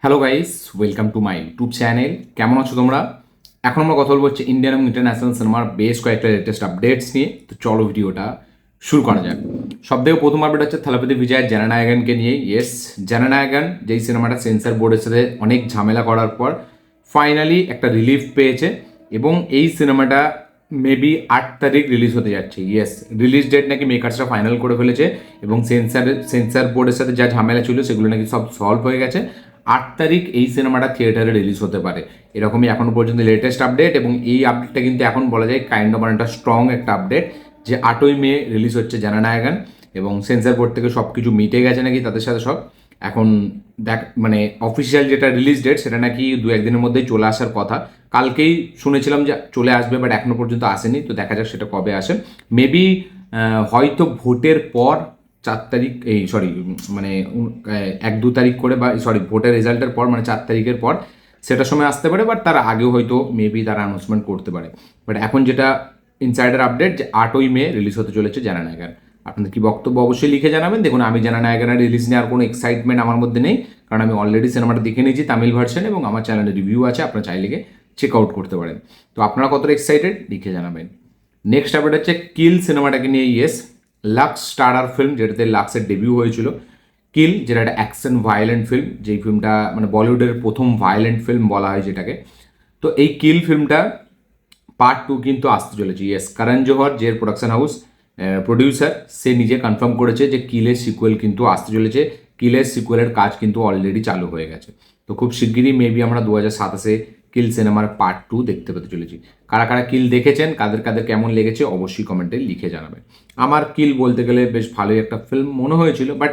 Hello guys, welcome to my YouTube channel. কেমন আছো তোমরা? এখন আমরা কথা বলবো হচ্ছে ইন্ডিয়ান এবং ইন্টারন্যাশনাল সিনেমার বেশ কয়েকটা লেটেস্ট আপডেটস নিয়ে। তো চলো ভিডিওটা শুরু করা যাক। সব থেকে প্রথম আপডেট হচ্ছে থালাপতি বিজয়ের জননায়কনকে নিয়ে। ইয়েস, জননায়কন যেই সিনেমাটা সেন্সর বোর্ডের সাথে অনেক ঝামেলা করার পর ফাইনালি একটা রিলিফ পেয়েছে এবং এই সিনেমাটা মেবি 8 তারিখ রিলিজ হতে যাচ্ছে। ইয়েস, রিলিজ ডেট নাকি মেকার্সরা ফাইনাল করে ফেলেছে এবং সেন্সর বোর্ডের সাথে যা ঝামেলা ছিল সেগুলো নাকি সব সলভ হয়ে গেছে। 8 তারিখ এই সিনেমাটা থিয়েটারে রিলিজ হতে পারে, এরকমই এখনো পর্যন্ত লেটেস্ট আপডেট। এবং এই আপডেটটা কিন্তু এখন বলা যায় কাইন্ড অফ একটা স্ট্রং একটা আপডেট যে 8ই মে রিলিজ হচ্ছে জননায়কন এবং সেন্সর বোর্ড থেকে সব কিছু মিটে গেছে নাকি তাদের সাথে সব। এখন দেখ মানে অফিসিয়াল যেটা রিলিজ ডেট সেটা নাকি 2-1 দিনের মধ্যেই চলে আসার কথা। কালকেই শুনেছিলাম যে চলে আসবে, বাট এখনো পর্যন্ত আসেনি। তো দেখা যাক সেটা কবে আসে। মেবি হয়তো ভোটের পর 4 তারিখ, এই সরি মানে 1-2 তারিখ করে, বা সরি ভোটের রেজাল্টের পর মানে 4 তারিখের পর সেটার সময় আসতে পারে, বাট তার আগেও হয়তো মেবি তারা অ্যানাউন্সমেন্ট করতে পারে। বাট এখন যেটা ইনসাইডার আপডেট যে 8ই মে রিলিজ হতে চলেছে জননায়কন। আপনাদের কি বক্তব্য অবশ্যই লিখে জানাবেন। দেখুন, আমি জননায়কনের রিলিজ নিয়ে আর কোনো এক্সাইটমেন্ট আমার মধ্যে নেই, কারণ আমি অলরেডি সিনেমাটা দেখে নিয়েছি তামিল ভার্সন এবং আমার চ্যানেলে রিভিউ আছে, আপনারা চাইলে চেক আউট করতে পারেন। তো আপনারা কতটা এক্সাইটেড লিখে জানাবেন। নেক্সট আপডেট হচ্ছে কিল সিনেমাটাকে নিয়ে। ইয়েস, লাক্স স্টারার ফিল্ম, যেটাতে লাক্সের ডেবিউ হয়েছিল। কিল যেটা একটা অ্যাকশন ভায়োলেন্ট ফিল্ম, যেই ফিল্মটা মানে বলিউডের প্রথম ভায়োলেন্ট ফিল্ম বলা হয় যেটাকে। তো এই কিল ফিল্মটা পার্ট 2 কিন্তু আসতে চলেছে। ইয়েস, করণ জোহর যে প্রোডাকশন হাউস প্রডিউসার, সে নিজে কনফার্ম করেছে যে কিলের সিকুয়েল কিন্তু আসতে চলেছে। কিলের সিকুয়েলের কাজ কিন্তু অলরেডি চালু হয়ে গেছে। তো খুব শিগগিরই মেবি আমরা 2027-এ কিল সিনেমার পার্ট 2 দেখতে পেতে চলেছি। কারা কারা কিল দেখেছেন, কাদের কাদের কেমন লেগেছে অবশ্যই কমেন্টে লিখে জানাবেন। আমার কিল বলতে গেলে বেশ ভালোই একটা ফিল্ম মনে হয়েছিল, বাট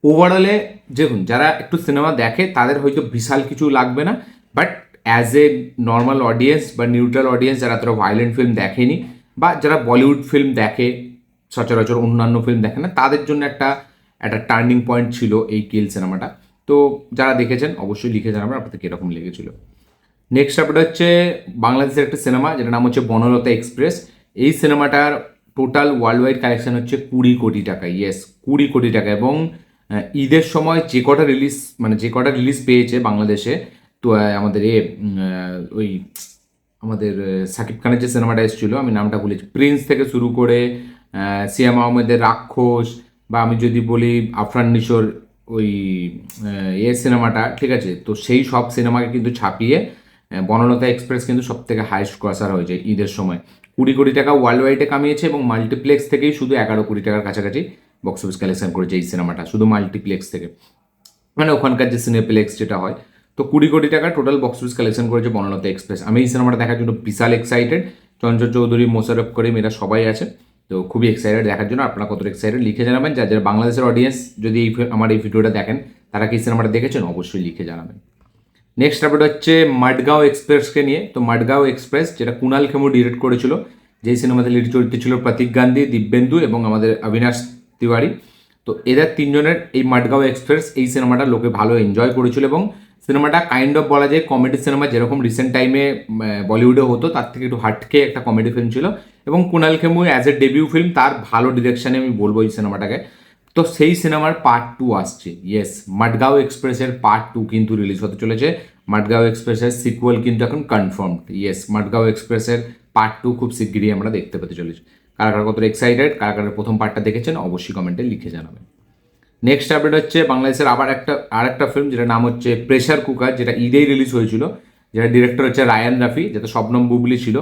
ওভারঅলে দেখুন, যারা একটু সিনেমা দেখে তাদের হয়তো বিশাল কিছু লাগবে না, but as a normal audience বা নিউট্রাল অডিয়েন্স যারা তারা ভায়োলেন্ট ফিল্ম দেখেনি বা যারা বলিউড ফিল্ম দেখে সচরাচর অন্যান্য ফিল্ম দেখে না, তাদের জন্য একটা একটা টার্নিং পয়েন্ট ছিল এই কিল সিনেমাটা। তো যারা দেখেছেন অবশ্যই লিখে জানাবেন আপনাদের কীরকম লেগেছিল। নেক্সট আপডেট হচ্ছে বাংলাদেশের একটা সিনেমা যেটার নাম হচ্ছে বনলতা এক্সপ্রেস। এই সিনেমাটার টোটাল ওয়ার্ল্ড ওয়াইড কালেকশন হচ্ছে 20 কোটি টাকা। ইয়েস, 20 কোটি টাকা। এবং ঈদের সময় যে কটা রিলিজ পেয়েছে বাংলাদেশে, তো আমাদের ওই আমাদের সাকিব খানের যে সিনেমাটা এসেছিল, আমি নামটা ভুলেছি, প্রিন্স থেকে শুরু করে সিয়াম আহমেদের রাক্ষস, বা আমি যদি বলি আফরান নিশোর ওই সিনেমাটা, ঠিক আছে, তো সেই সব সিনেমাকে কিন্তু ছাপিয়ে বনলতা এক্সপ্রেস কিন্তু সব থেকে হাইস্ট ক্রসার হয়েছে ঈদের সময়। 20 কোটি টাকা ওয়ার্ল্ড ওয়াইডে কামিয়েছে এবং মাল্টিপ্লেক্স থেকেই শুধু 11 কোটি টাকার কাছাকাছি বক্স অফিস কালেকশন করেছে এই সিনেমাটা, শুধু মাল্টিপ্লেক্স থেকে, মানে ওখানকার যে সিনেপ্লেক্স যেটা হয়। তো 20 কোটি টাকা টোটাল বক্স অফিস কালেকশন করেছে বনলতা এক্সপ্রেস। আমি এই সিনেমাটা দেখার জন্য বিশাল এক্সাইটেড। চঞ্চল চৌধুরী, মোশাররফ করিম এরা সবাই আছে, তো খুবই এক্সাইটেড দেখার জন্য। আপনারা কত এক্সাইটেড লিখে জানাবেন। যারা বাংলাদেশের অডিয়েন্স যদি আমার এই ভিডিওটা দেখেন, তারা কি সিনেমাটা দেখেছেন অবশ্যই লিখে জানাবেন। নেক্সট আপডেট হচ্ছে মাডগাঁও এক্সপ্রেসকে নিয়ে। তো মাডগাঁও এক্সপ্রেস যেটা কুণাল খেমু ডিরেক্ট করেছিল, যেই সিনেমাতে লিড চরিত্র ছিল প্রতীক গান্ধী, দিব্যেন্দু এবং আমাদের অবিনাশ তিওয়ারি। তো এদের তিনজনের এই মাডগাঁও এক্সপ্রেস এই সিনেমাটা লোকে ভালো এনজয় করেছিল এবং সিনেমাটা কাইন্ড অফ বলা যায় কমেডি সিনেমা, যেরকম রিসেন্ট টাইমে বলিউডে হতো তার থেকে একটু হাটকে একটা কমেডি ফিল্ম ছিল। এবং Kunal Khemu as a debut film, তার ভালো ডিরেকশানে আমি বলবো এই সিনেমাটাকে। তো সেই সিনেমার পার্ট 2 আসছে। ইয়েস, মাডগাঁও এক্সপ্রেসের পার্ট 2 কিন্তু রিলিজ হতে চলেছে। মাডগাঁও এক্সপ্রেসের সিকুয়েল কিন্তু এখন কনফার্মড। ইয়েস, মাডগাঁও এক্সপ্রেসের পার্ট 2 খুব শিগগিরই আমরা দেখতে পেতে চলেছি। কারা কারা কত এক্সাইটেড, কারা কারা প্রথম পার্টটা দেখেছেন অবশ্যই কমেন্টে লিখে জানাবেন। নেক্সট আপডেট হচ্ছে বাংলাদেশের আরেকটা ফিল্ম যেটার নাম হচ্ছে প্রেশার কুকার, যেটা ঈদেই রিলিজ হয়েছিল। যেটা ডিরেক্টর হচ্ছে রায়ান রাফি, যাতে শবনম বুবলি ছিল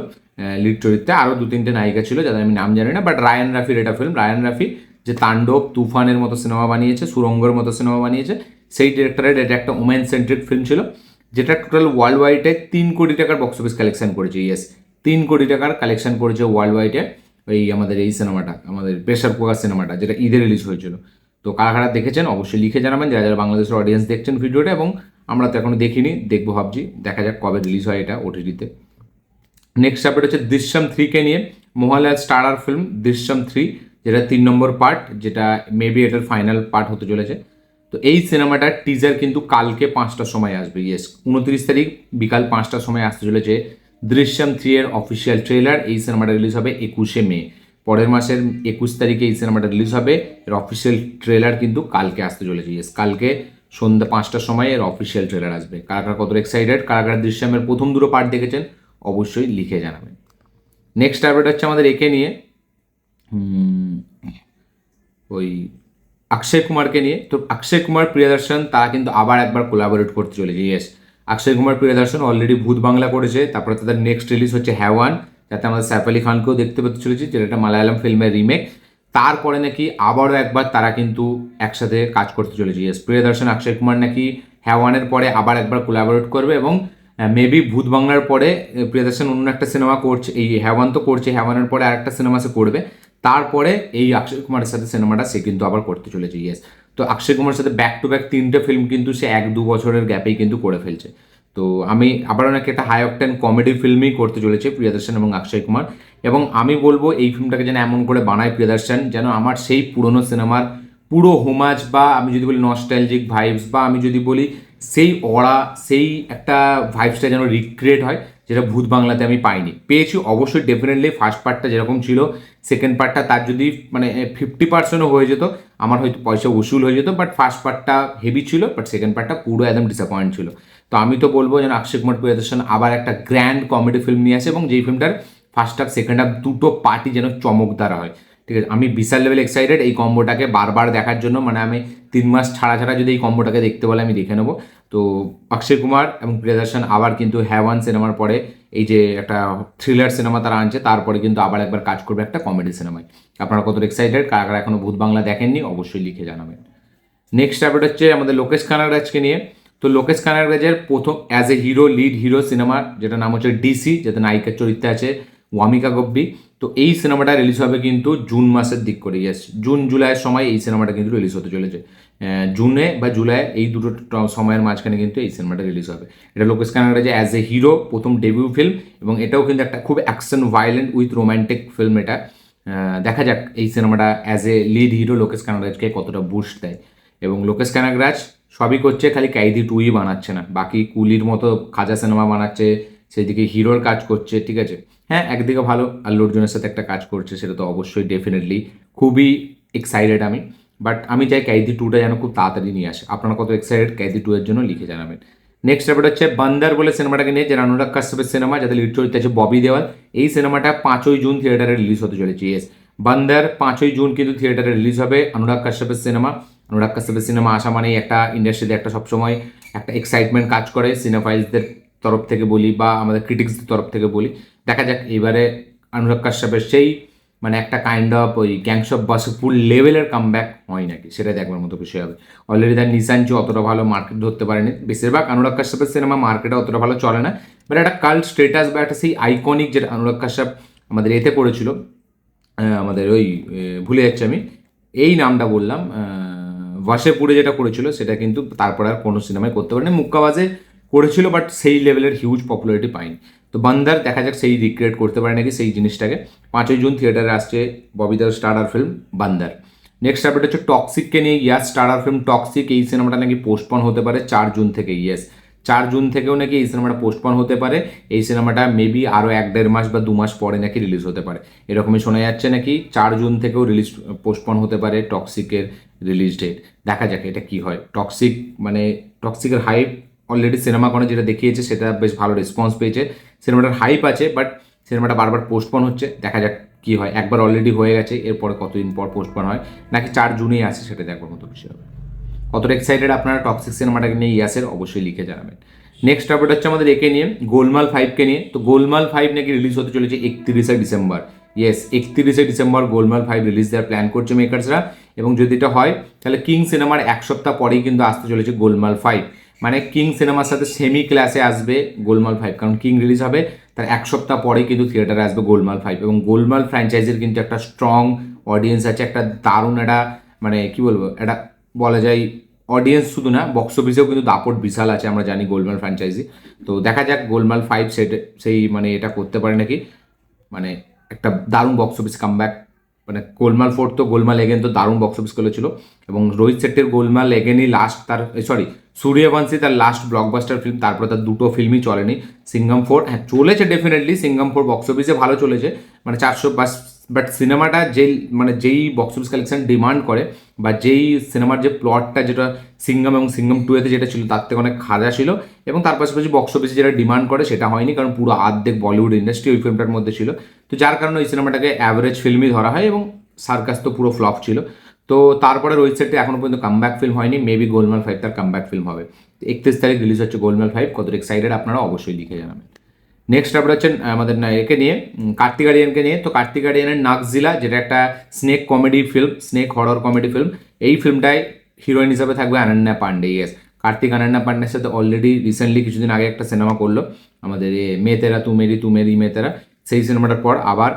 লিড চরিত্রে, আরও 2-3টে নায়িকা ছিল যাদের আমি নাম জানি না, বাট রায়ান রাফির এটা ফিল্ম। রায়ান রাফি যে তাণ্ডব, তুফানের মতো সিনেমা বানিয়েছে, সুরঙ্গের মতো সিনেমা বানিয়েছে, সেই ডিরেক্টরের এটা একটা ওমেন সেন্ট্রিক ফিল্ম ছিল, যেটা টোটাল ওয়ার্ল্ড ওয়াইডে 3 কোটি টাকার বক্স অফিস কালেকশন করেছে। ইয়েস, 3 কোটি টাকার কালেকশন করেছে ওয়ার্ল্ড ওয়াইডে আমাদের এই সিনেমাটা, আমাদের প্রেশার কুকার সিনেমাটা, যেটা ঈদে রিলিজ হয়েছিল। তো কারা কারা দেখেছেন অবশ্যই লিখে জানাবেন, যারা যারা বাংলাদেশের অডিয়েন্স দেখছেন ভিডিওটা। এবং আমরা তো এখনো দেখিনি, দেখবো ভাবছি, দেখা যাক কবে রিলিজ হয় এটা ওটিটিতে। নেক্সট আপডেট হচ্ছে দৃশ্যম 3কে নিয়ে। মোহনলাল স্টারার ফিল্ম দৃশ্যম 3, যেটা 3 নম্বর পার্ট, যেটা মেবি এটার ফাইনাল পার্ট হতে চলেছে। তো এই সিনেমাটার টিজার কিন্তু কালকে 5টার সময় আসবে। ইয়েস, 29 তারিখ বিকাল 5টার সময় আসতে চলেছে দৃশ্যম 3 এর অফিসিয়াল ট্রেলার। এই সিনেমাটা রিলিজ হবে 21শে মে, পরের মাসের 21 তারিখে এই সিনেমাটা রিলিজ হবে। এর অফিসিয়াল ট্রেলার কিন্তু কালকে আসতে চলেছে। ইয়েস, কালকে সন্ধ্যা 5টার সময় এর অফিসিয়াল ট্রেলার আসবে। কারা কারা কত এক্সাইটেড, কারা কারা দৃশ্যমের প্রথম দুটো পার্ট দেখেছেন অবশ্যই লিখে জানাবেন। নেক্সট আপডেট হচ্ছে আমাদের একে নিয়ে, ওই অক্ষয় কুমারকে নিয়ে। তো অক্ষয় কুমার প্রিয়দর্শন তারা কিন্তু আবার একবার কোলাবোরেট করতে চলেছে। ইয়েস, অক্ষয় কুমার প্রিয়দর্শন অলরেডি ভূত বাংলা করেছে, তারপরে তাদের নেক্সট রিলিজ হচ্ছে হ্যাওয়ান, যাতে আমাদের সাইফ আলী খানকেও দেখতে পেতে চলেছি, যেটা একটা মালায়ালাম ফিল্মের রিমেক। তারপরে নাকি আবারও একবার তারা কিন্তু একসাথে কাজ করতে চলেছে। ইয়েস, প্রিয়দর্শন অক্ষয় কুমার নাকি হ্যাওয়ানের পরে আবার একবার কোলাবোরেট করবে, এবং মেবি ভূত বাংলার পরে প্রিয়দর্শন অন্য একটা সিনেমা করছে, এই হ্যাওয়ান তো করছে, হ্যাওয়ানের পরে আরেকটা সিনেমা সে করবে, তারপরে এই অক্ষয় কুমারের সাথে সিনেমাটা সে কিন্তু আবার করতে চলেছে। ইয়েস, তো অক্ষয় কুমারের সাথে ব্যাক টু ব্যাক 3টে ফিল্ম কিন্তু সে 1-2 বছরের গ্যাপেই কিন্তু করে ফেলছে। তো আমি আবারও নাকি একটা হাই অকটেন কমেডি ফিল্মই করতে চলেছে প্রিয়দর্শন এবং অক্ষয় কুমার, এবং আমি বলবো এই ফিল্মটাকে যেন এমন করে বানায় প্রিয়দর্শন যেন আমার সেই পুরনো সিনেমার পুরো হোমাজ, বা আমি যদি বলি নস্টালজিক ভাইবস, বা আমি যদি বলি সেই অড়া, সেই একটা ভাইবসটা যেন রিক্রিয়েট হয়, যেটা ভূত বাংলাতে আমি পাইনি। পেয়েছি অবশ্যই, ডেফিনেটলি ফার্স্ট পার্টটা যেরকম ছিল, সেকেন্ড পার্টটা তার যদি মানে 50%ও হয়ে যেত আমার হয়তো পয়সা উসুল হয়ে যেত, বাট ফার্স্ট পার্টটা হেভি ছিল, বাট সেকেন্ড পার্টটা পুরো একদম ডিসঅ্যাপয়েন্ট ছিল। তো আমি তো বলবো যেন অক্ষয় কুমার প্রিয়দর্শন আবার একটা গ্র্যান্ড কমেডি ফিল্ম নিয়ে আসে, এবং যেই ফিল্মটার ফার্স্ট হাফ সেকেন্ড হাফ দুটো পার্টি যেন চমকদার হয়। ঠিক আছে, আমি বিশাল লেভেল এক্সাইটেড এই কম্বোটাকে বারবার দেখার জন্য। মানে আমি 3 মাস ছাড়া ছাড়া যদি এই কম্বোটাকে দেখতে বলে আমি দেখে নেবো। তো অক্ষয় কুমার এবং প্রিয়দর্শন আবার কিন্তু হ্যাওয়ান সিনেমার পরে এই যে একটা থ্রিলার সিনেমা তারা আনছে, তারপরে কিন্তু আবার একবার কাজ করবে একটা কমেডি সিনেমায়। আপনারা কত এক্সাইটেড, কারা কারা এখনো ভূত বাংলা দেখেননি অবশ্যই লিখে জানাবেন। নেক্সট আপডেট হচ্ছে আমাদের লোকেশ কানাগরাজকে নিয়ে। তো লোকেশ কানাগরাজের প্রথম as a hero, lead hero cinema, যেটা নাম হচ্ছে ডিসি, যাতে নায়িকার চরিত্রে আছে ওয়ামিকা গব্বি। তো এই সিনেমাটা রিলিজ হবে কিন্তু জুন মাসের দিক করে। ইয়েস, জুন জুলাইয়ের সময় এই সিনেমাটা কিন্তু রিলিজ হতে চলেছে। জুনে বা জুলাই এই দুটো সময়ের মাঝখানে কিন্তু এই সিনেমাটা রিলিজ হবে। এটা Lokesh Kanagaraj as a hero প্রথম ডেবিউ ফিল্ম, এবং এটাও কিন্তু একটা খুব action violent with romantic film এটা। দেখা যাক এই সিনেমাটা as a lead hero Lokesh কানাগরাজকে কতটা বুস্ট দেয়। এবং লোকেশ কানাগরাজ সবই করছে, খালি কাইদি 2ই বানাচ্ছে না, বাকি কুলির মতো খাজা সিনেমা বানাচ্ছে, সেইদিকে হিরোর কাজ করছে। ঠিক আছে, হ্যাঁ একদিকে ভালো আল্লু অর্জুনের সাথে একটা কাজ করছে, সেটা তো অবশ্যই ডেফিনেটলি খুবই এক্সাইটেড আমি। বাট আমি চাই কাইদি 2টা যেন খুব তাড়াতাড়ি নিয়ে আসে। আপনারা কত এক্সাইটেড কাইদি 2 এর জন্য লিখে জানাবেন। নেক্সট আপডেট হচ্ছে বান্দার বলে সিনেমাটাকে নিয়ে, যেটা অনুরাগ কাশ্যপের সিনেমা, যাতে লিড চরিত্রে আছে ববি দেওয়াল। এই সিনেমাটা 5ই জুন থিয়েটারে রিলিজ হতে চলেছে। ইয়েস, বান্দার 5ই জুন কিন্তু থিয়েটারে রিলিজ হবে অনুরাগ কাশ্যপের সিনেমা। অনুরাগ কাশ্যপের সিনেমা আসা মানেই একটা ইন্ডাস্ট্রিতে একটা সবসময় একটা এক্সাইটমেন্ট কাজ করে, সিনেফাইলসদের তরফ থেকে বলি বা আমাদের ক্রিটিক্সদের তরফ থেকে বলি। দেখা যাক এবারে অনুরাগ কাশ্যপের সেই মানে একটা কাইন্ড অফ ওই গ্যাংস অফ বাসুপুর লেভেলের কামব্যাক হয় নাকি, সেটা দেখবার মতো বিষয় হবে। অলরেডি তার নিশাঞ্চি অতটা ভালো মার্কেট ধরতে পারেনি, বেশিরভাগ অনুরাগ কাশ্যপের সিনেমা মার্কেটে অতটা ভালো চলে না, বাট একটা কাল্ট স্টেটাস বা একটা সেই আইকনিক যেটা অনুরাগ কাশ্যপ আমাদের এতে করেছিল, আমাদের ওই ভুলে যাচ্ছি আমি এই নামটা বললাম, ওয়াশেপুরে যেটা করেছিল সেটা কিন্তু তারপর আর কোনো সিনেমায় করতে পারেনি। মুক্কাবাজে করেছিল, বাট সেই লেভেলের হিউজ পপুলারিটি পায়নি। তো বান্দার দেখা যাক সেই রিক্রিয়েট করতে পারে নাকি সেই জিনিসটাকে। 5ই জুন থিয়েটারে আসছে ববিদার স্টারার ফিল্ম বান্দার। নেক্সট আপডেট হচ্ছে টক্সিককে নিয়ে। ইয়াস, স্টারার ফিল্ম টক্সিক এই সিনেমাটা নাকি পোস্টপন হতে পারে 4 জুন থেকে। ইয়েস, 4 জুন থেকেও নাকি এই সিনেমাটা পোস্টপন হতে পারে। এই সিনেমাটা মেবি আরও 1-1.5 মাস বা 2 মাস পরে নাকি রিলিজ হতে পারে, এরকমই শোনা যাচ্ছে নাকি 4 জুন থেকেও রিলিজ পোস্টপন হতে পারে টক্সিকের রিলিজ ডেট। দেখা যাক এটা কি হয়। টক্সিক মানে টক্সিকের হাইপ অলরেডি সিনেমা করে যেটা দেখিয়েছে সেটা বেশ ভালো রেসপন্স পেয়েছে, সিনেমাটার হাইপ আছে, বাট সিনেমাটা বারবার পোস্টপন হচ্ছে। দেখা যাক কি হয়, একবার অলরেডি হয়ে গেছে, এরপরে কতদিন পর পোস্টপন হয় নাকি 4 জুনেই আসে সেটা দেখবার মতো বিষয় হবে। কতটা এক্সাইটেড আপনারা টক্সিক সিনেমাটাকে নিয়ে ইয়াসের অবশ্যই লিখে জানাবেন। নেক্সট আপডেট হচ্ছে আমাদের একে নিয়ে, গোলমাল 5কে নিয়ে। তো গোলমাল 5 নাকি রিলিজ হতে চলেছে 31শে ডিসেম্বর। ইয়েস, 31শে ডিসেম্বর গোলমাল 5 রিলিজ দেওয়ার প্ল্যান করছে মেকার্সরা, এবং যদি এটা হয় তাহলে কিং সিনেমার 1 সপ্তাহ পরেই কিন্তু আসতে চলেছে গোলমাল 5। মানে কিং সিনেমার সাথে সেমি ক্লাসে আসবে গোলমাল 5, কারণ কিং রিলিজ হবে তার 1 সপ্তাহ পরেই কিন্তু থিয়েটারে আসবে গোলমাল 5। এবং গোলমাল ফ্র্যাঞ্চাইজির কিন্তু একটা স্ট্রং অডিয়েন্স আছে, একটা দারুণ একটা মানে কি বলবো, এটা বলা যায় অডিয়েন্স শুধু না বক্স অফিসেও কিন্তু দাপট বিশাল আছে, আমরা জানি গোলমাল ফ্র্যাঞ্চাইজি। তো দেখা যাক গোলমাল 5 সেই মানে এটা করতে পারে নাকি, মানে একটা দারুণ বক্স অফিস কামব্যাক। মানে গোলমাল 4 তো গোলমাল এগেন তো দারুণ বক্স অফিস করেছিল, এবং রোহিত শেট্টির গোলমাল এগেনই লাস্ট তার সূর্যবংশী তার লাস্ট ব্লকবাস্টার ফিল্ম, তারপরে তার দুটো ফিল্মই চলেনি। সিঙ্ঘম 4 হ্যাঁ চলেছে ডেফিনেটলি, সিঙ্ঘম 4 বক্স অফিসে ভালো চলেছে, মানে বাট সিনেমাটা যেই বক্স অফিস কালেকশন ডিমান্ড করে বা যেই সিনেমার যে প্লটটা যেটা সিঙ্গম এবং সিঙ্গম 2-এতে যেটা ছিল তার থেকে অনেক খাজা ছিল, এবং তার পাশাপাশি বক্স অফিসে যেটা ডিমান্ড করে সেটা হয়নি, কারণ পুরো আর্ধেক বলিউড ইন্ডাস্ট্রি ওই ফিল্মটার মধ্যে ছিল। তো যার কারণে ওই সিনেমাটাকে অ্যাভারেজ ফিল্মই ধরা হয়, এবং সার্কাস তো পুরো ফ্লপ ছিল। তো তারপরে রোহিত শেট্টি এখনো পর্যন্ত কামব্যাক ফিল্ম হয়নি, মেবি গোলমাল 5 তার কামব্যাক ফিল্ম হবে। 31 তারিখ রিলিজ হচ্ছে গোলমাল 5, কত এক্সাইটেড আপনারা অবশ্যই লিখে জানাবেন। নেক্সট আপডেট হচ্ছে আমাদের একে নিয়ে, কার্তিক আরিয়ানকে নিয়ে। তো কার্তিক আরিয়ানের নাগজিলা, যেটা একটা snake comedy film, snake horror comedy film, এই ফিল্মটায় হিরোইন হিসাবে থাকবে অনন্যা পান্ডে। ইয়েস, কার্তিক অনন্যা পান্ডের সাথে অলরেডি রিসেন্টলি কিছুদিন আগে একটা সিনেমা করলো, আমাদের মে তেরা তু মেরি মে তেরা। সেই সিনেমাটার পর আবার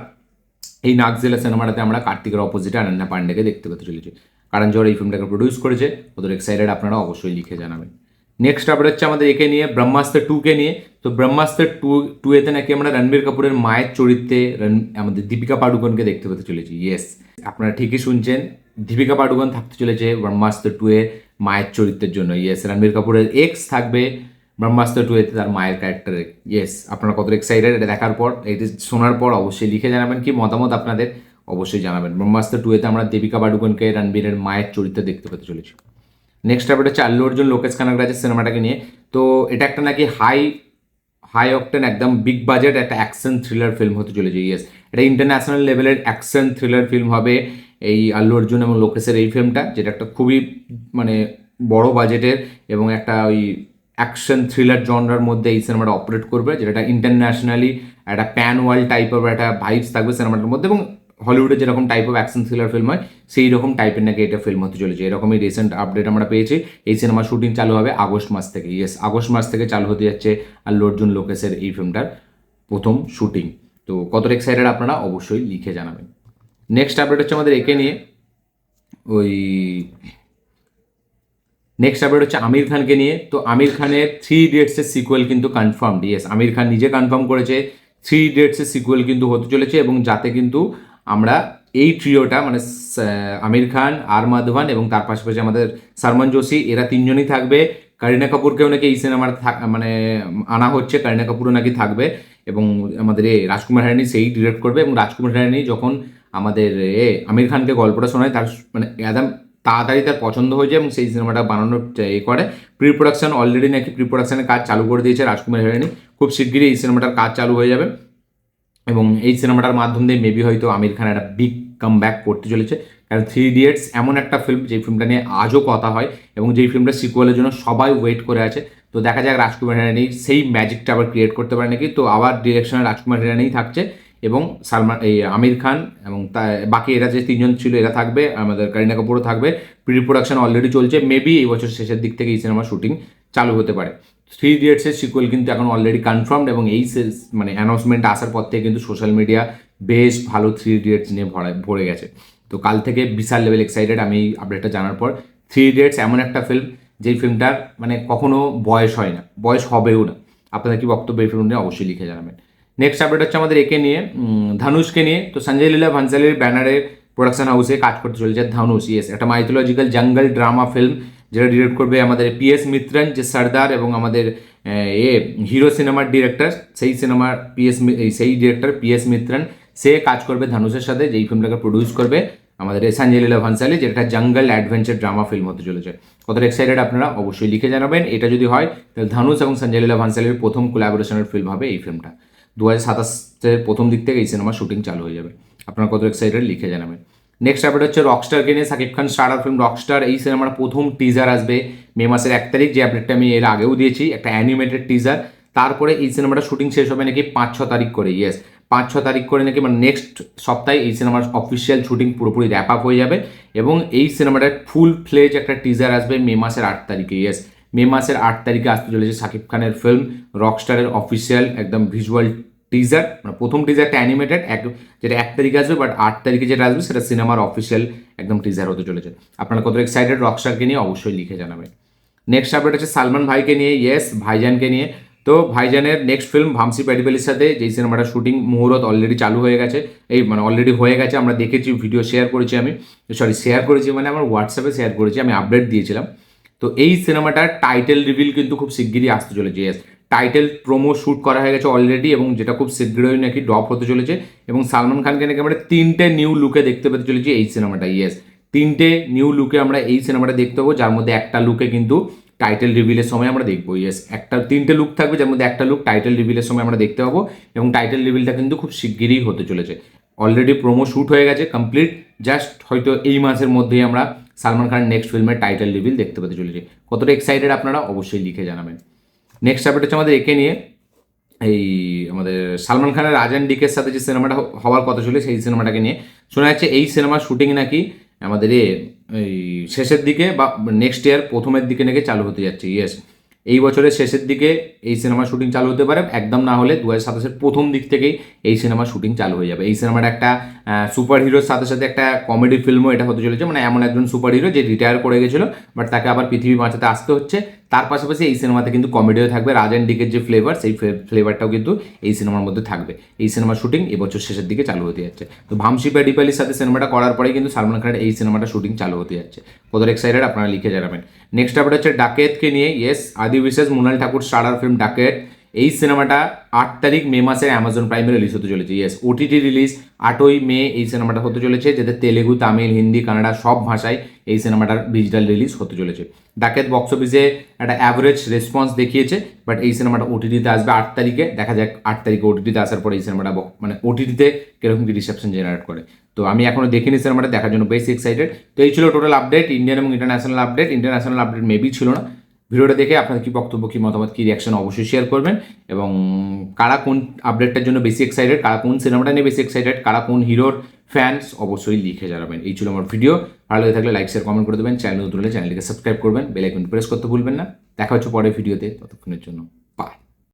এই নাগজিলা সিনেমাটাতে আমরা কার্তিকের অপোজিটে অনন্যা পান্ডেকে দেখতে পেতে চলেছি। কারণ জোর এই ফিল্মটাকে প্রডিউস করেছে, ওদের এক্সাইটেড আপনারা অবশ্যই লিখে জানাবেন। নেক্সট আপডেট হচ্ছে আমাদের একে নিয়ে, ব্রহ্মাস্ত্র 2-কে নিয়ে। তো ব্রহ্মাস্ত্র 2-এতে নাকি আমরা রণবীর কাপুরের মায়ের চরিত্রে আমাদের দীপিকা পাডুকোনকে দেখতে পেতে চলেছি। ইয়েস, আপনারা ঠিকই শুনছেন, দীপিকা পাডুকোন থাকতে চলেছে ব্রহ্মাস্ত্র 2-এ মায়ের চরিত্রের জন্য। ইয়েস, রণবীর কাপুরের এক্স থাকবে ব্রহ্মাস্ত্র 2-এতে তার মায়ের ক্যারেক্টারে। ইয়েস, আপনারা কত এক্সাইটেড এটা দেখার পর, এটি শোনার পর অবশ্যই লিখে জানাবেন কি মতামত আপনাদের, অবশ্যই জানাবেন। ব্রহ্মাস্ত্র 2-এতে আমরা দীপিকা পাডুকোনকে রণবীরের মায়ের চরিত্রে দেখতে পেতে চলেছি। নেক্সট আপডেট হচ্ছে আল্লু অর্জুন লোকেশ কানাগরাজের সিনেমাটাকে নিয়ে। তো এটা একটা নাকি হাই অকটেন একদম বিগ বাজেট একটা অ্যাকশন থ্রিলার ফিল্ম হতে চলেছে। ইয়েস, এটা ইন্টারন্যাশনাল লেভেলের অ্যাকশন থ্রিলার ফিল্ম হবে এই আল্লু অর্জুন এবং লোকেশের এই ফিল্মটা, যেটা একটা খুবই বড় বাজেটের এবং একটা ওই অ্যাকশন থ্রিলার জনরার মধ্যে এই সিনেমাটা অপারেট করবে, যেটা ইন্টারন্যাশনালি একটা প্যান ওয়ার্ল্ড টাইপের একটা ভাইবস থাকবে সিনেমাটার মধ্যে, এবং হলিউডে যেরকম type of action thriller film হয় সেই রকম টাইপের নাকি এটা ফিল্ম হতে চলেছে। এরকমই রিসেন্ট আপডেট আমরা পেয়েছি। এই সিনেমা শুটিং চালু হবে আগস্ট মাস থেকে। ইয়েস, আগস্ট মাস থেকে চালু হতে যাচ্ছে আল্লু অর্জুন লোকেশের এই ফিল্মটার প্রথম শুটিং। তো কত এক্সাইটেড আপনারা অবশ্যই লিখে জানাবেন। নেক্সট আপডেট হচ্ছে আমাদের একে নিয়ে, নেক্সট আপডেট হচ্ছে আমির খানকে নিয়ে। তো আমির খানের 3 ইডিয়টসের সিকুয়েল কিন্তু কনফার্মড। ইয়েস, আমির খান নিজে কনফার্ম করেছে 3 ইডিয়টসের সিকুয়েল কিন্তু হতে চলেছে, এবং যাতে কিন্তু আমরা এই ট্রিওটা আমির খান, আর মাধবন এবং তার পাশাপাশি আমাদের সলমান জোশি, এরা তিনজনই থাকবে। করিনা কাপুরকেও নাকি এই সিনেমার আনা হচ্ছে, করিনা কাপুরও নাকি থাকবে, এবং আমাদের রাজকুমার হিরানি সেই ডিরেক্ট করবে। এবং রাজকুমার হিরানি যখন আমাদের আমির খানকে গল্পটা শোনায়, তার একদম তাড়াতাড়ি তার পছন্দ হয়ে যায় এবং সেই সিনেমাটা বানানোর করে। প্রি প্রোডাকশন অলরেডি নাকি প্রি প্রোডাকশনের কাজ চালু করে দিয়েছে রাজকুমার হিরানি। খুব শিগগিরই এই সিনেমাটার কাজ চালু হয়ে যাবে, এবং এই সিনেমাটার মাধ্যম দিয়ে মেবি হয়তো আমির খান একটা বিগ কাম ব্যাক করতে চলেছে। কারণ 3 ইডিয়টস এমন একটা ফিল্ম যেই ফিল্মটা নিয়ে আজও কথা হয়, এবং যেই ফিল্মটা সিকুয়েলের জন্য সবাই ওয়েট করে আছে। তো দেখা যাক রাজকুমার হিরানি সেই ম্যাজিকটা আবার ক্রিয়েট করতে পারে নাকি। তো আবার ডিরেকশনে রাজকুমার হিরানিই থাকছে, এবং আমির খান এবং বাকি এরা যে তিনজন ছিল এরা থাকবে, আমাদের করিনা কাপুরও থাকবে। প্রি প্রোডাকশন অলরেডি চলছে, মেবি এই বছর শেষের দিক থেকে এই সিনেমার শুটিং চালু হতে পারে। 3 ইডিয়টসের সিকুয়েল কিন্তু এখন অলরেডি কনফার্মড, এবং এই অ্যানাউন্সমেন্ট আসার পর থেকে কিন্তু সোশ্যাল মিডিয়া বেশ ভালো 3 ইডিয়টস নিয়ে ভরে গেছে। তো কাল থেকে বিশাল লেভেল এক্সাইটেড আমি এই আপডেটটা জানার পর। 3 ইডিয়টস এমন একটা ফিল্ম যেই ফিল্মটার কখনো বয়স হয় না, বয়স হবেও না। আপনাদের কি বক্তব্য এই ফিল্ম নিয়ে অবশ্যই লিখে জানাবেন। নেক্সট আপডেট হচ্ছে আমাদের একে নিয়ে, ধানুষকে নিয়ে। তো সঞ্জয় লীলা ভানসালির ব্যানারে প্রোডাকশন হাউসে কাজ করতে চলেছে ধানুষ। ইয়েস, একটা মাইথোলজিক্যাল জঙ্গল ড্রামা ফিল্ম, যেটা ডিরেক্ট করবে আমাদের PS মিত্রন, যে সর্দার এবং আমাদের হিরো সিনেমার ডিরেক্টর, সেই ডিরেক্টর PS মিত্রন, সে কাজ করবে ধানুষের সাথে, যেই ফিল্মটাকে প্রডিউস করবে আমাদের সঞ্জয় লীলা ভানসালি, যেটা জঙ্গল অ্যাডভেঞ্চার ড্রামা ফিল্ম হতে চলেছে। কতটা এক্সাইটেড আপনারা অবশ্যই লিখে জানাবেন। এটা যদি হয় তাহলে ধানুষ এবং সঞ্জয় লীলা ভানসালির প্রথম কোলাবোরেশনের ফিল্ম হবে এই ফিল্মটা। 2027-এর প্রথম দিক থেকে এই সিনেমার শুটিং চালু হয়ে যাবে। আপনারা কত এক্সাইটেড লিখে জানাবেন। নেক্সট আপডেট হচ্ছে রকস্টারকে নিয়ে। Shakib Khan starrer film Rockstar, এই সিনেমার প্রথম টিজার আসবে মে মাসের 1 তারিখ, যে আপডেটটা আমি এর আগেও দিয়েছি, একটা অ্যানিমেটেড টিজার। তারপরে এই সিনেমাটা শুটিং শেষ হবে নাকি 5-6 তারিখ করে। ইয়েস, 5-6 তারিখ করে নাকি, নেক্সট সপ্তাহে এই সিনেমার অফিসিয়াল শুটিং পুরোপুরি র্যাপ আপ হয়ে যাবে, এবং এই সিনেমাটার ফুল ফ্লেজ একটা টিজার আসবে মে মাসের 8 তারিখে। ইয়েস, মে মাসের 8 তারিখে আসতে চলেছে সাকিব খানের ফিল্ম রকস্টারের অফিসিয়াল একদম ভিজুয়াল টিজার। প্রথম টিজারটা অ্যানিমেটেড যেটা 1 তারিখে আসবে, বাট 8 তারিখে যেটা আসবে সেটা সিনেমার অফিসিয়াল একদম টিজার হতে চলেছে। আপনারা কত এক্সাইটেড রকস্টারকে নিয়ে অবশ্যই লিখে জানাবেন। নেক্সট আপডেট হচ্ছে সালমান ভাইকে নিয়ে। ইয়েস, ভাইজানকে নিয়ে। তো ভাইজানের নেক্সট ফিল্ম ভামসি প্যাডিপেলির সাথে, যেই সিনেমাটা শুটিং মুহূর্ত অলরেডি চালু হয়ে গেছে, অলরেডি হয়ে গেছে, আমরা দেখেছি, ভিডিও শেয়ার করেছি আমার হোয়াটসঅ্যাপে শেয়ার করেছি, আমি আপডেট দিয়েছিলাম। তো এই সিনেমাটার টাইটেল রিভিল কিন্তু খুব শিগগিরই আসতে চলেছে। ইয়েস, টাইটেল প্রোমো শ্যুট করা হয়ে গেছে অলরেডি, এবং যেটা খুব শীঘ্রই নাকি ড্রপ হতে চলেছে, এবং সালমান খানকে নাকি আমরা 3টে নিউ লুকে দেখতে পেতে চলেছি এই সিনেমাটা। ইয়েস, 3টে নিউ লুকে আমরা এই সিনেমাটা দেখতে পাবো, যার মধ্যে একটা লুকে কিন্তু টাইটেল রিভিলের সময় আমরা দেখবো। ইয়েস, 3টে লুক থাকবে, যার মধ্যে একটা লুক টাইটেল রিভিলের সময় আমরা দেখতে পাবো, এবং টাইটেল রিভিলটা কিন্তু খুব শিগগিরই হতে চলেছে। অলরেডি প্রোমো শ্যুট হয়ে গেছে কমপ্লিট, জাস্ট হয়তো এই মাসের মধ্যেই আমরা সালমান খানের নেক্সট ফিল্মের টাইটেল রিভিল দেখতে পেতে চলেছি। কতটা এক্সাইটেড আপনারা অবশ্যই লিখে জানাবেন। নেক্সট আপডেট হচ্ছে আমাদের একে নিয়ে, এই আমাদের সালমান খানের রাজান ডিকের সাথে যে সিনেমাটা হওয়ার কথা ছিল সেই সিনেমাটাকে নিয়ে শোনা যাচ্ছে এই সিনেমার শুটিং নাকি আমাদের এই শেষের দিকে বা নেক্সট ইয়ার প্রথমের দিকে নাকি চালু হতে যাচ্ছে। ইয়েস, এই বছরের শেষের দিকে এই সিনেমার শুটিং চালু হতে পারে, একদম না হলে 2027-এর প্রথম দিক থেকেই এই সিনেমার শুটিং চালু হয়ে যাবে। এই সিনেমাটা একটা সুপার হিরোর সাথে সাথে একটা কমেডি ফিল্মও এটা হতে চলেছে, মানে এমন একজন সুপার হিরো যে রিটায়ার করে গেছিলো, বাট তাকে আবার পৃথিবী বাঁচাতে আসতে হচ্ছে। তার পাশাপাশি এই সিনেমাতে কিন্তু কমেডিও থাকবে, রাজান ডিকের যে ফ্লেভার সেই ফ্লেভারটাও কিন্তু এই সিনেমার মধ্যে থাকবে। এই সিনেমার শুটিং এবছর শেষের দিকে চালু হতে যাচ্ছে। তো ভামসি প্যাডিপালির সাথে সিনেমাটা করার পরেই কিন্তু সালমান খানের এই সিনেমাটা শুটিং চালু হতে যাচ্ছে। কতটা এক্সাইটেড আপনারা লিখে জানাবেন। নেক্সট আপডেট হচ্ছে ডাকেতকে নিয়ে। ইয়েস, আদি বিশেষ মৃণাল ঠাকুর স্টারার ফিল্ম ডাকেত, এই সিনেমাটা 8 তারিখ মে মাসে অ্যামাজন প্রাইমে রিলিজ হতে চলেছে। ইয়েস, ওটিটি রিলিজ 8ই মে এই সিনেমাটা হতে চলেছে, যাতে তেলেগু, তামিল, হিন্দি, কানাডা সব ভাষায় এই সিনেমাটার ডিজিটাল রিলিজ হতে চলেছে। ডাকেত বক্স অফিসে একটা অ্যাভারেজ রেসপন্স দেখিয়েছে, বাট এই সিনেমাটা ওটিটিতে আসবে 8 তারিখে। দেখা যাক 8 তারিখে ওটিটিতে আসার পরে এই সিনেমাটা মানে ওটিটিতে কিরকম কি রিসেপশন জেনারেট করে। তো আমি এখনো দেখিনি সিনেমাটা, দেখার জন্য বেশি এক্সাইটেড। তো এই ছিল টোটাল আপডেট, ইন্ডিয়ান এবং international update. International update maybe ছিল না। ভিডিওটা দেখে আপনাদের কি বক্তব্য, কি মতামত, কি রিয়াকশন অবশ্যই শেয়ার করবেন, এবং কারা কোন আপডেটটার জন্য বেশি এক্সাইটেড, কারা কোন সিনেমাটা নিয়ে বেশি এক্সাইটেড, কারা কোন হিরোর ফ্যান্স অবশ্যই লিখে জানাবেন। এই ছিল আমার ভিডিও। ভালো লাগে থাকলে লাইক শেয়ার কমেন্ট করে দেবেন, চ্যানেল নতুন হলে চ্যানেলটিকে সাবস্ক্রাইব করবেন, বেল আইকন প্রেস করতে ভুলবেন না। দেখা হচ্ছে পরের ভিডিওতে, ততক্ষণের জন্য।